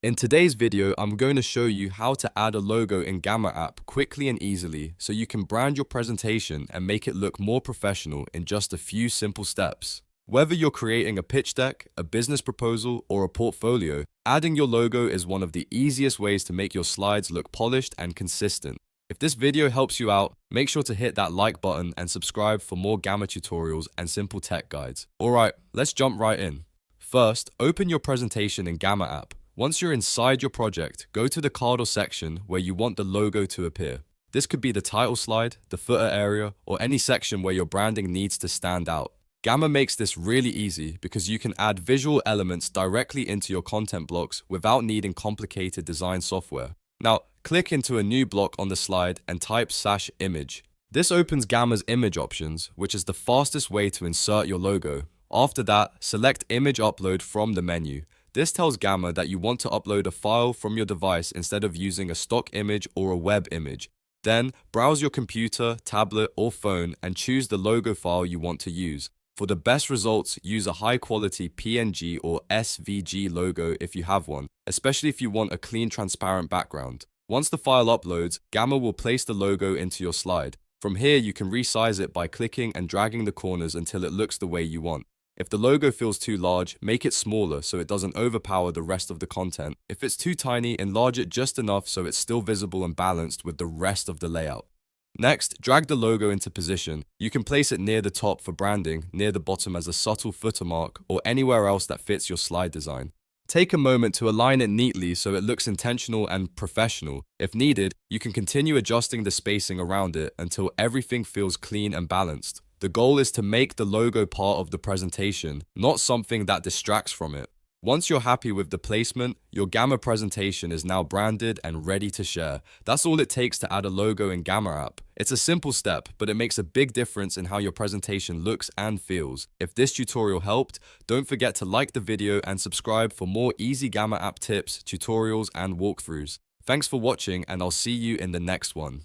In today's video, I'm going to show you how to add a logo in Gamma app quickly and easily so you can brand your presentation and make it look more professional in just a few simple steps. Whether you're creating a pitch deck, a business proposal, or a portfolio, adding your logo is one of the easiest ways to make your slides look polished and consistent. If this video helps you out, make sure to hit that like button and subscribe for more Gamma tutorials and simple tech guides. Alright, let's jump right in. First, open your presentation in Gamma app. Once you're inside your project, go to the card or section where you want the logo to appear. This could be the title slide, the footer area, or any section where your branding needs to stand out. Gamma makes this really easy because you can add visual elements directly into your content blocks without needing complicated design software. Now, click into a new block on the slide and type /image. This opens Gamma's image options, which is the fastest way to insert your logo. After that, select Image Upload from the menu. This tells Gamma that you want to upload a file from your device instead of using a stock image or a web image. Then, browse your computer, tablet, or phone and choose the logo file you want to use. For the best results, use a high-quality PNG or SVG logo if you have one, especially if you want a clean, transparent background. Once the file uploads, Gamma will place the logo into your slide. From here, you can resize it by clicking and dragging the corners until it looks the way you want. If the logo feels too large, make it smaller so it doesn't overpower the rest of the content. If it's too tiny, enlarge it just enough so it's still visible and balanced with the rest of the layout. Next, drag the logo into position. You can place it near the top for branding, near the bottom as a subtle footer mark, or anywhere else that fits your slide design. Take a moment to align it neatly so it looks intentional and professional. If needed, you can continue adjusting the spacing around it until everything feels clean and balanced. The goal is to make the logo part of the presentation, not something that distracts from it. Once you're happy with the placement, your Gamma presentation is now branded and ready to share. That's all it takes to add a logo in Gamma app. It's a simple step, but it makes a big difference in how your presentation looks and feels. If this tutorial helped, don't forget to like the video and subscribe for more easy Gamma app tips, tutorials, and walkthroughs. Thanks for watching, and I'll see you in the next one.